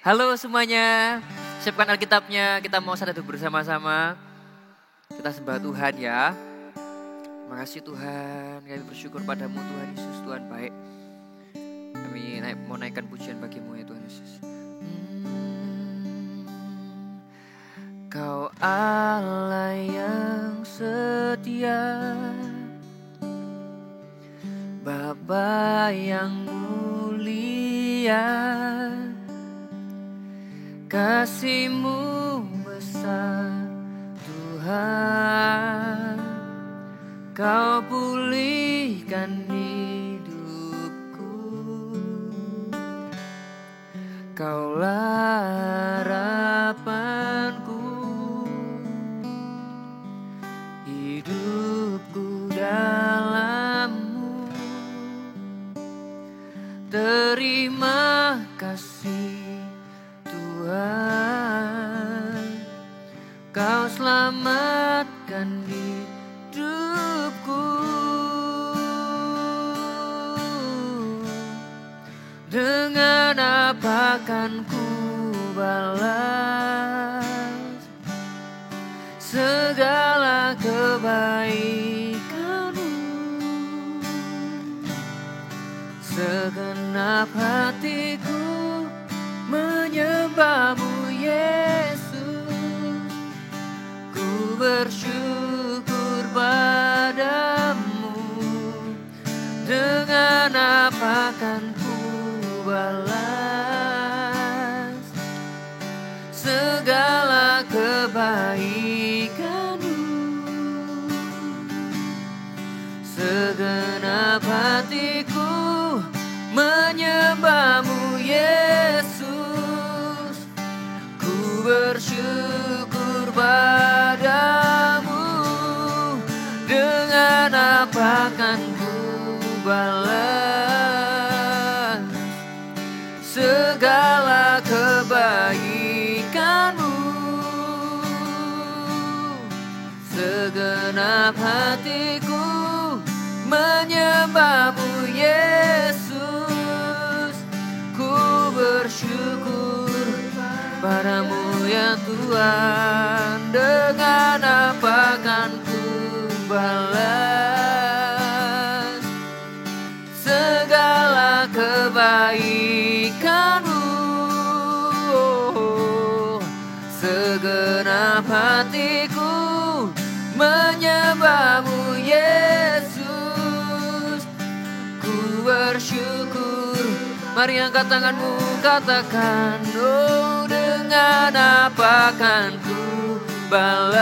Halo semuanya, siapkan Alkitabnya, kita mau satu bersama-sama. Kita sembah Tuhan ya. Makasih Tuhan, kami bersyukur padamu Tuhan Yesus, Tuhan baik. Kami mau naikkan pujian bagimu ya Tuhan Yesus. Kau Allah yang setia, Bapa yang mulia, kasih-Mu besar Tuhan. Kau pulihkan hidupku, Kaulah harapanku, hidupku dalam-Mu. Terima kasih Tuhan, Kau selamatkan hidupku. Dengan apa kan ku balas segala kebaikan-Mu? Segenap hatiku menyembah-Mu Yesus, ku bersyukur padamu. Dengan apa kan ku balas segala kebaikan-Mu? Segenap hatiku menyembah-Mu Yesus, ku bersyukur padamu. Dengan apa kan ku balas segala kebaikan-Mu? Segenap hatiku menyembah-Mu Yesus, ku bersyukur padamu ya Tuhan. Dengan apa kan ku balas segala kebaikan-Mu? Segenap hatiku menyembah-Mu Yesus, ku bersyukur. Mari angkat tanganmu, katakan, oh dengan apa kan ku balas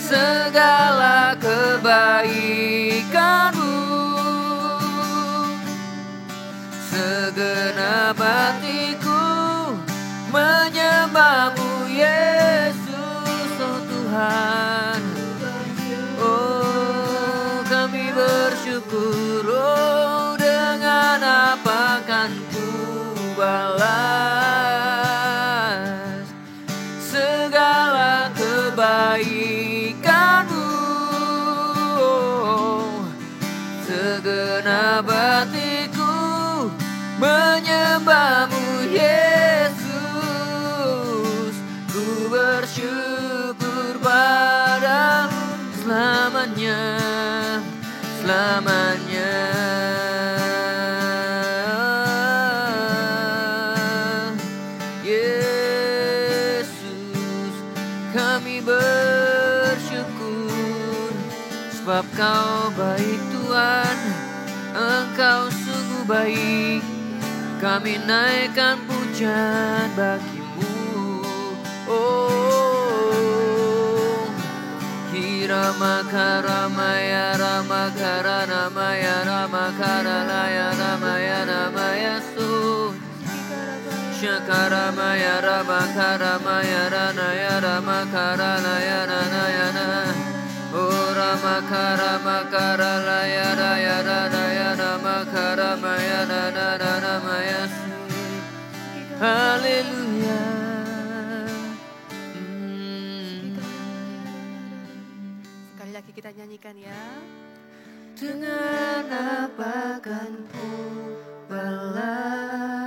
segala kebaikan-Mu? Segenap hatiku menyembah-Mu Yesus, oh Tuhan. Oh kami bersyukur, oh dengan apa kan ku balas segala kebaikan-Mu? Segenap hatiku menyembah-Mu Yesus, ku bersyukur padamu selamanya, selamanya. Yesus, kami bersyukur sebab Kau baik Tuhan, Engkau sungguh baik. Kami naikkan pujian bagi-Mu. Oh, Rama Karamaya Rama Karanamaya Rama Karalaya Ramaya Ramaya Su Shakaramaya Rama Karamaya Ranaya Rama Karalaya Ranayana. Oh Rama Karama Karalaya Raya Ranaya Rama Karamaya Ranana Ramaya Su. Haleluya. Sekali lagi kita nyanyikan ya. Dengan apa kan ku balas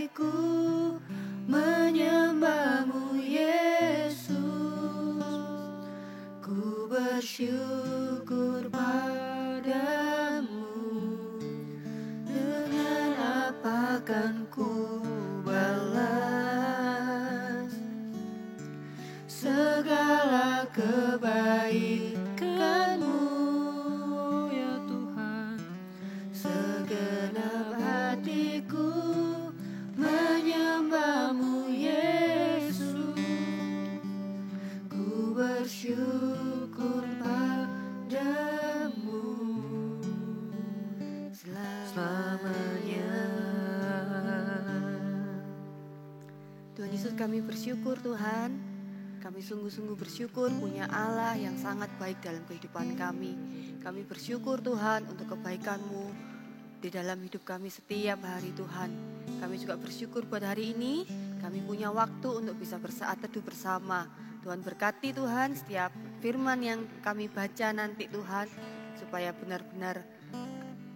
hatiku menyembah-Mu Yesus. Ku bersyukur padamu, dengan apa kan ku balas segala kebaikan-Mu ya Tuhan. Segenap hatiku menyembah-Mu Yesus. Ku bersyukur padamu selamanya. Tuhan Yesus, kami bersyukur Tuhan. Kami sungguh-sungguh bersyukur punya Allah yang sangat baik dalam kehidupan kami. Kami bersyukur Tuhan untuk kebaikan-Mu di dalam hidup kami setiap hari Tuhan. Kami juga bersyukur buat hari ini kami punya waktu untuk bisa bersaat teduh bersama. Tuhan berkati Tuhan setiap firman yang kami baca nanti Tuhan, supaya benar-benar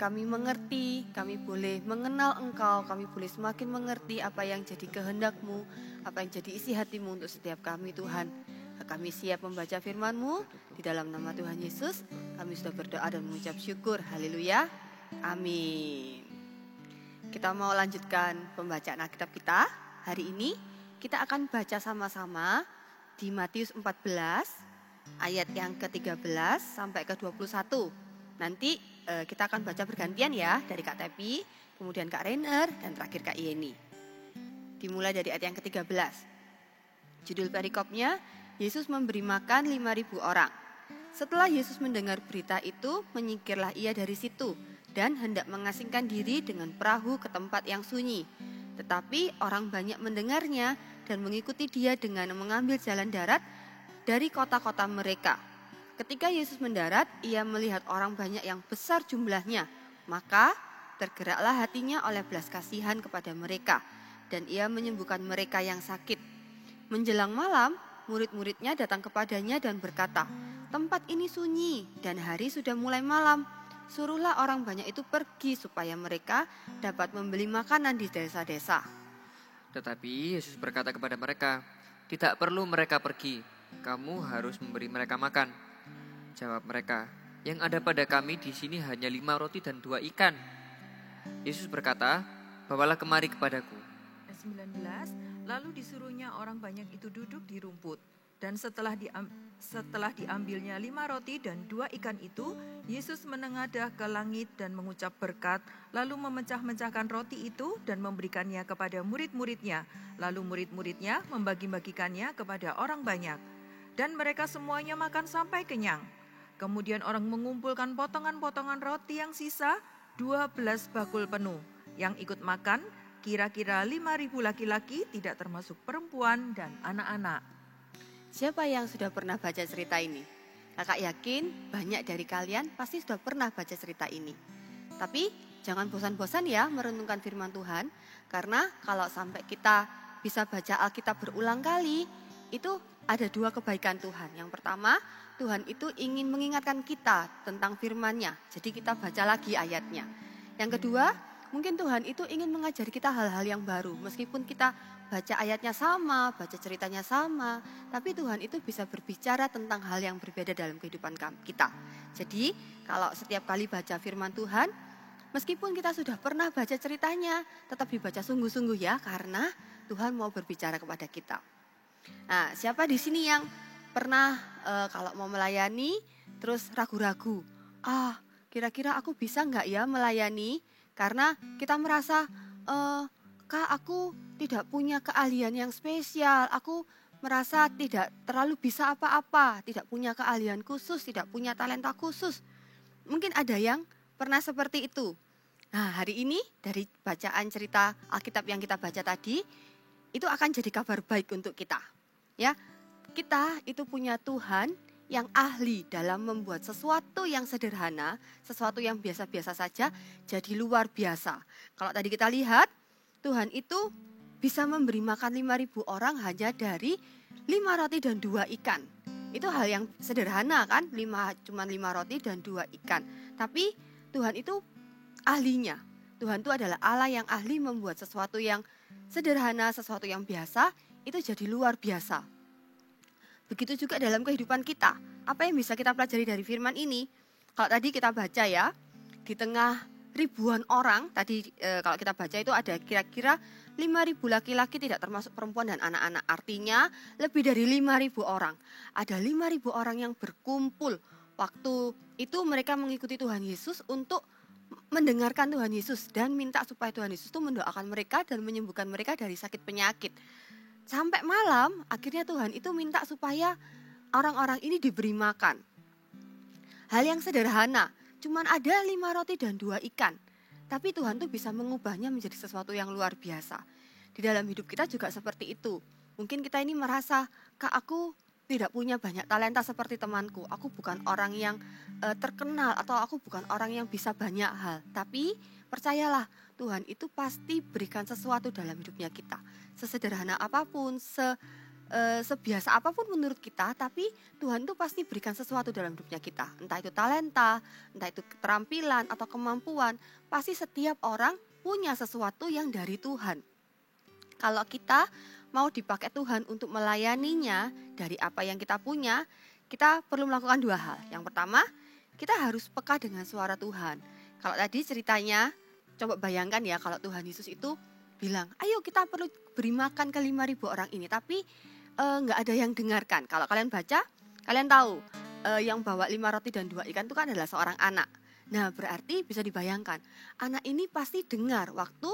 kami mengerti, kami boleh mengenal Engkau, kami boleh semakin mengerti apa yang jadi kehendak-Mu, apa yang jadi isi hati-Mu untuk setiap kami Tuhan. Kami siap membaca firman-Mu, di dalam nama Tuhan Yesus kami sudah berdoa dan mengucap syukur. Haleluya, amin. Kita mau lanjutkan pembacaan Alkitab kita. Hari ini kita akan baca sama-sama di Matius 14 ayat yang ke-13 sampai ke-21. Nanti kita akan baca bergantian ya, dari Kak Tepi, kemudian Kak Rainer, dan terakhir Kak Yeni. Dimulai dari ayat yang ke-13. Judul perikopnya, Yesus memberi makan 5.000 orang. Setelah Yesus mendengar berita itu, menyingkirlah ia dari situ dan hendak mengasingkan diri dengan perahu ke tempat yang sunyi. Tetapi orang banyak mendengarnya dan mengikuti dia dengan mengambil jalan darat dari kota-kota mereka. Ketika Yesus mendarat, ia melihat orang banyak yang besar jumlahnya. Maka tergeraklah hatinya oleh belas kasihan kepada mereka, dan ia menyembuhkan mereka yang sakit. Menjelang malam, murid-muridnya datang kepadanya dan berkata, "Tempat ini sunyi dan hari sudah mulai malam. Suruhlah orang banyak itu pergi supaya mereka dapat membeli makanan di desa-desa." Tetapi Yesus berkata kepada mereka, "Tidak perlu mereka pergi, kamu harus memberi mereka makan." Jawab mereka, "Yang ada pada kami di sini hanya 5 roti dan 2 ikan." Yesus berkata, "Bawalah kemari kepadaku." Ayat 19, lalu disuruhnya orang banyak itu duduk di rumput. Dan setelah diambilnya 5 roti dan 2 ikan itu, Yesus menengadah ke langit dan mengucap berkat, lalu memecah-mecahkan roti itu dan memberikannya kepada murid-muridnya. Lalu murid-muridnya membagi-bagikannya kepada orang banyak. Dan mereka semuanya makan sampai kenyang. Kemudian orang mengumpulkan potongan-potongan roti yang sisa, 12 bakul penuh. Yang ikut makan kira-kira 5.000 laki-laki, tidak termasuk perempuan dan anak-anak. Siapa yang sudah pernah baca cerita ini? Kakak yakin banyak dari kalian pasti sudah pernah baca cerita ini. Tapi jangan bosan-bosan ya merenungkan firman Tuhan. Karena kalau sampai kita bisa baca Alkitab berulang kali, itu ada 2 kebaikan Tuhan. Yang pertama, Tuhan itu ingin mengingatkan kita tentang firman-Nya. Jadi kita baca lagi ayatnya. Yang kedua, mungkin Tuhan itu ingin mengajari kita hal-hal yang baru. Meskipun kita baca ayatnya sama, baca ceritanya sama, tapi Tuhan itu bisa berbicara tentang hal yang berbeda dalam kehidupan kita. Jadi kalau setiap kali baca firman Tuhan, meskipun kita sudah pernah baca ceritanya, tetap dibaca sungguh-sungguh ya, karena Tuhan mau berbicara kepada kita. Nah, siapa di sini yang pernah kalau mau melayani terus ragu-ragu? Kira-kira aku bisa nggak ya melayani? Karena kita merasa, Kak, aku tidak punya keahlian yang spesial. Aku merasa tidak terlalu bisa apa-apa, tidak punya keahlian khusus, tidak punya talenta khusus. Mungkin ada yang pernah seperti itu. Nah, hari ini dari bacaan cerita Alkitab yang kita baca tadi, itu akan jadi kabar baik untuk kita. Ya, kita itu punya Tuhan yang ahli dalam membuat sesuatu yang sederhana, sesuatu yang biasa-biasa saja jadi luar biasa. Kalau tadi kita lihat, Tuhan itu bisa memberi makan 5.000 orang hanya dari 5 roti dan 2 ikan. Itu hal yang sederhana kan, cuma 5 roti dan 2 ikan. Tapi Tuhan itu ahlinya. Tuhan itu adalah Allah yang ahli membuat sesuatu yang sederhana, sesuatu yang biasa, itu jadi luar biasa. Begitu juga dalam kehidupan kita. Apa yang bisa kita pelajari dari firman ini? Kalau tadi kita baca ya, di tengah ribuan orang, tadi kalau kita baca itu ada kira-kira 5.000 laki-laki tidak termasuk perempuan dan anak-anak. Artinya lebih dari 5.000 orang. Ada 5.000 orang yang berkumpul. Waktu itu mereka mengikuti Tuhan Yesus untuk mendengarkan Tuhan Yesus dan minta supaya Tuhan Yesus itu mendoakan mereka dan menyembuhkan mereka dari sakit penyakit. Sampai malam, akhirnya Tuhan itu minta supaya orang-orang ini diberi makan. Hal yang sederhana, cuman ada 5 roti dan 2 ikan. Tapi Tuhan tuh bisa mengubahnya menjadi sesuatu yang luar biasa. Di dalam hidup kita juga seperti itu. Mungkin kita ini merasa, Kak, aku tidak punya banyak talenta seperti temanku. Aku bukan orang yang terkenal atau aku bukan orang yang bisa banyak hal. Tapi percayalah, Tuhan itu pasti berikan sesuatu dalam hidupnya kita. Sesederhana apapun, sebiasa apapun menurut kita, tapi Tuhan itu pasti berikan sesuatu dalam hidupnya kita. Entah itu talenta, entah itu keterampilan atau kemampuan, pasti setiap orang punya sesuatu yang dari Tuhan. Kalau kita mau dipakai Tuhan untuk melayaninya dari apa yang kita punya, kita perlu melakukan 2 hal. Yang pertama, kita harus peka dengan suara Tuhan. Kalau tadi ceritanya, coba bayangkan ya kalau Tuhan Yesus itu bilang, ayo kita perlu beri makan ke 5.000 orang ini, tapi nggak ada yang dengarkan. Kalau kalian baca, kalian tahu yang bawa 5 roti dan 2 ikan itu kan adalah seorang anak. Nah berarti bisa dibayangkan, anak ini pasti dengar waktu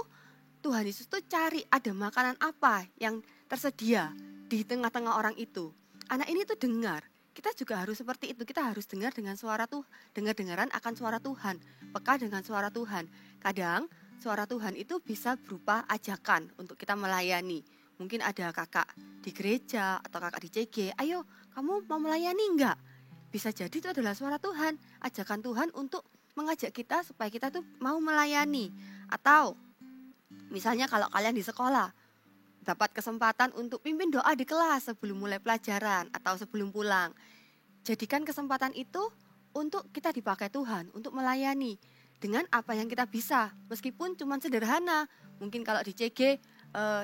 Tuhan Yesus tuh cari ada makanan apa yang tersedia di tengah-tengah orang itu. Anak ini tuh dengar. Kita juga harus seperti itu. Kita harus dengar dengan suara Tuhan, dengar-dengaran akan suara Tuhan, peka dengan suara Tuhan. Kadang suara Tuhan itu bisa berupa ajakan untuk kita melayani. Mungkin ada kakak di gereja atau kakak di CG, ayo kamu mau melayani enggak? Bisa jadi itu adalah suara Tuhan, ajakan Tuhan untuk mengajak kita supaya kita tuh mau melayani. Atau misalnya kalau kalian di sekolah dapat kesempatan untuk pimpin doa di kelas sebelum mulai pelajaran atau sebelum pulang. Jadikan kesempatan itu untuk kita dipakai Tuhan, untuk melayani dengan apa yang kita bisa. Meskipun cuma sederhana, mungkin kalau di CG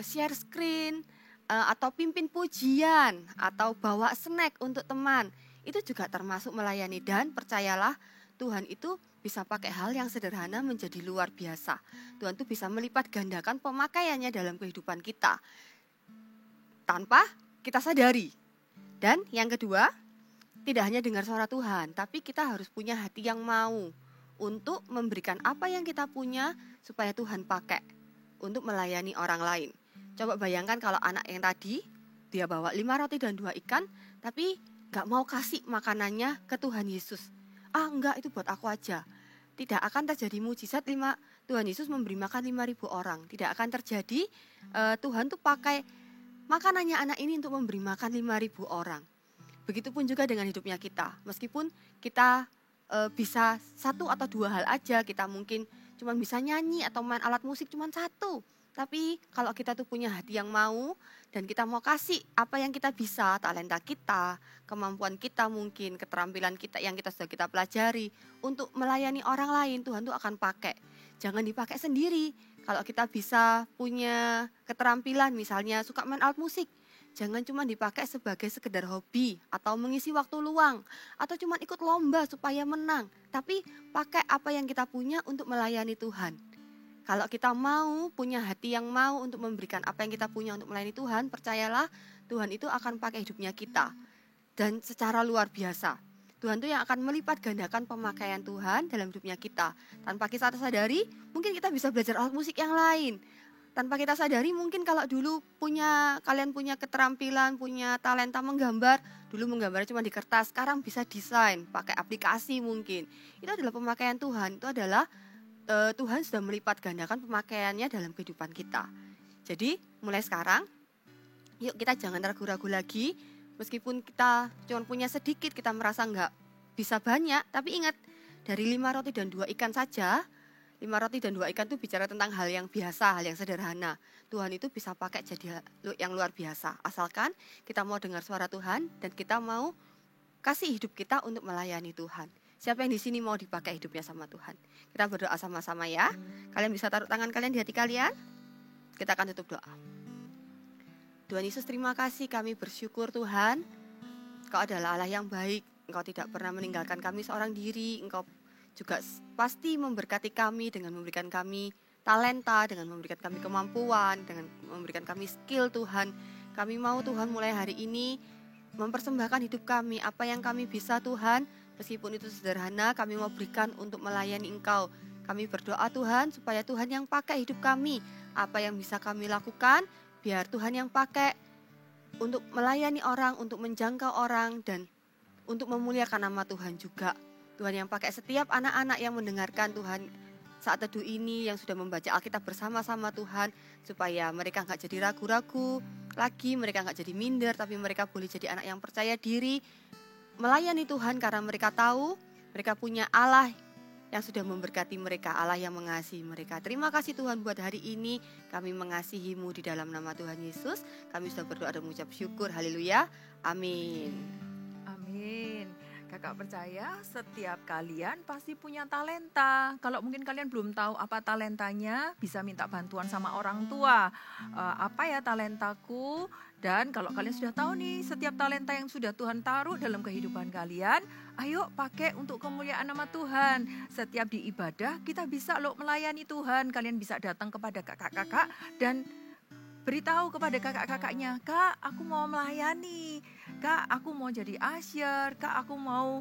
share screen, atau pimpin pujian, atau bawa snack untuk teman. Itu juga termasuk melayani dan percayalah Tuhan itu bisa pakai hal yang sederhana menjadi luar biasa. Tuhan itu bisa melipat gandakan pemakaiannya dalam kehidupan kita tanpa kita sadari. Dan yang kedua, tidak hanya dengar suara Tuhan, tapi kita harus punya hati yang mau untuk memberikan apa yang kita punya supaya Tuhan pakai untuk melayani orang lain. Coba bayangkan kalau anak yang tadi, dia bawa 5 roti dan 2 ikan, tapi gak mau kasih makanannya ke Tuhan Yesus. Enggak, itu buat aku aja. Tidak akan terjadi mujizat Tuhan Yesus memberi makan 5.000 orang. Tidak akan terjadi Tuhan tuh pakai makanannya anak ini untuk memberi makan 5.000 orang. Begitupun juga dengan hidupnya kita. Meskipun kita bisa 1 atau 2 hal aja, kita mungkin cuma bisa nyanyi atau main alat musik cuma 1. Tapi kalau kita tuh punya hati yang mau dan kita mau kasih apa yang kita bisa, talenta kita, kemampuan kita mungkin, keterampilan kita yang sudah kita pelajari untuk melayani orang lain, Tuhan tuh akan pakai. Jangan dipakai sendiri. Kalau kita bisa punya keterampilan misalnya suka main alat musik, jangan cuma dipakai sebagai sekedar hobi atau mengisi waktu luang atau cuma ikut lomba supaya menang, tapi pakai apa yang kita punya untuk melayani Tuhan. Kalau kita mau, punya hati yang mau untuk memberikan apa yang kita punya untuk melayani Tuhan, percayalah Tuhan itu akan pakai hidupnya kita. Dan secara luar biasa. Tuhan itu yang akan melipat gandakan pemakaian Tuhan dalam hidupnya kita. Tanpa kita sadari, mungkin kita bisa belajar alat musik yang lain. Tanpa kita sadari, mungkin kalau dulu kalian punya keterampilan, punya talenta menggambar, dulu menggambar cuma di kertas, sekarang bisa desain, pakai aplikasi mungkin. Itu adalah pemakaian Tuhan, itu adalah Tuhan sudah melipat gandakan pemakaiannya dalam kehidupan kita. Jadi mulai sekarang, yuk kita jangan ragu-ragu lagi. Meskipun kita cuma punya sedikit, kita merasa nggak bisa banyak. Tapi ingat, dari 5 roti dan 2 ikan saja, 5 roti dan 2 ikan itu bicara tentang hal yang biasa, hal yang sederhana. Tuhan itu bisa pakai jadi yang luar biasa. Asalkan kita mau dengar suara Tuhan dan kita mau kasih hidup kita untuk melayani Tuhan. Siapa yang di sini mau dipakai hidupnya sama Tuhan? Kita berdoa sama-sama ya. Kalian bisa taruh tangan kalian di hati kalian. Kita akan tutup doa. Tuhan Yesus, terima kasih, kami bersyukur Tuhan. Engkau adalah Allah yang baik. Engkau tidak pernah meninggalkan kami seorang diri. Engkau juga pasti memberkati kami dengan memberikan kami talenta, dengan memberikan kami kemampuan, dengan memberikan kami skill Tuhan. Kami mau Tuhan mulai hari ini mempersembahkan hidup kami, apa yang kami bisa Tuhan, meskipun itu sederhana, kami mau berikan untuk melayani Engkau. Kami berdoa Tuhan, supaya Tuhan yang pakai hidup kami, apa yang bisa kami lakukan, biar Tuhan yang pakai untuk melayani orang, untuk menjangkau orang, dan untuk memuliakan nama Tuhan juga. Tuhan yang pakai setiap anak-anak yang mendengarkan Tuhan saat teduh ini, yang sudah membaca Alkitab bersama-sama Tuhan, supaya mereka gak jadi ragu-ragu lagi, mereka gak jadi minder, tapi mereka boleh jadi anak yang percaya diri, melayani Tuhan karena mereka tahu mereka punya Allah yang sudah memberkati mereka, Allah yang mengasihi mereka. Terima kasih Tuhan buat hari ini, kami mengasihi-Mu di dalam nama Tuhan Yesus. Kami sudah berdoa dan mengucap syukur, haleluya, amin. Amin. Kakak percaya setiap kalian pasti punya talenta. Kalau mungkin kalian belum tahu apa talentanya, bisa minta bantuan sama orang tua. Apa ya talentaku? Dan kalau kalian sudah tahu nih setiap talenta yang sudah Tuhan taruh dalam kehidupan kalian, ayo pakai untuk kemuliaan nama Tuhan. Setiap di ibadah kita bisa loh melayani Tuhan. Kalian bisa datang kepada kakak-kakak dan beritahu kepada kakak-kakaknya, Kak, aku mau melayani, Kak, aku mau jadi usher, Kak, aku mau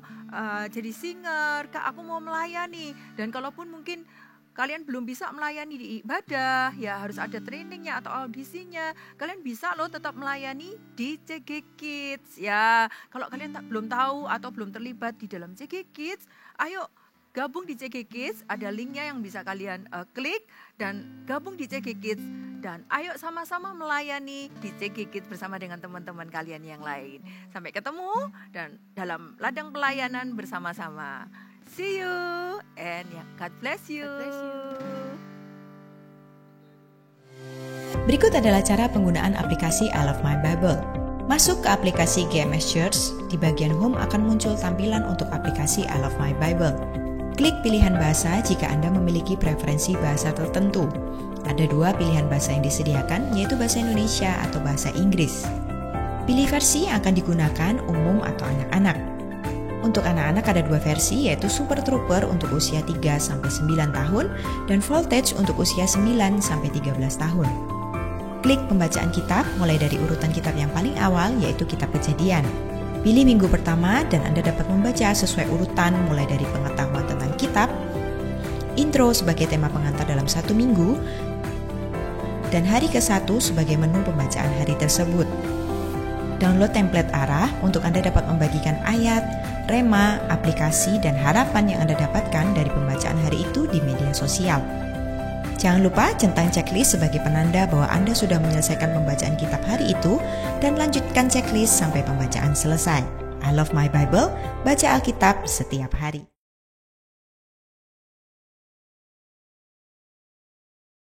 jadi singer, Kak, aku mau melayani. Dan kalaupun mungkin kalian belum bisa melayani di ibadah, ya harus ada trainingnya atau audisinya, kalian bisa loh tetap melayani di CG Kids. Ya, kalau kalian belum tahu atau belum terlibat di dalam CG Kids, ayo gabung di CG Kids, ada linknya yang bisa kalian klik dan gabung di CG Kids. Dan ayo sama-sama melayani di CG Kids bersama dengan teman-teman kalian yang lain. Sampai ketemu dan dalam ladang pelayanan bersama-sama. See you and God bless you. God bless you. Berikut adalah cara penggunaan aplikasi I Love My Bible. Masuk ke aplikasi GMS Church, di bagian Home akan muncul tampilan untuk aplikasi I Love My Bible. Klik pilihan bahasa jika Anda memiliki preferensi bahasa tertentu. Ada 2 pilihan bahasa yang disediakan, yaitu bahasa Indonesia atau bahasa Inggris. Pilih versi yang akan digunakan umum atau anak-anak. Untuk anak-anak ada 2 versi, yaitu Super Trooper untuk usia 3-9 tahun dan Voltage untuk usia 9-13 tahun. Klik pembacaan kitab mulai dari urutan kitab yang paling awal, yaitu kitab Kejadian. Pilih minggu pertama dan Anda dapat membaca sesuai urutan mulai dari pengetahuan tentang kitab, intro sebagai tema pengantar dalam 1 minggu, dan hari ke-1 sebagai menu pembacaan hari tersebut. Download template arah untuk Anda dapat membagikan ayat, rema, aplikasi, dan harapan yang Anda dapatkan dari pembacaan hari itu di media sosial. Jangan lupa centang checklist sebagai penanda bahwa Anda sudah menyelesaikan pembacaan kitab hari itu dan lanjutkan checklist sampai pembacaan selesai. I Love My Bible, baca Alkitab setiap hari.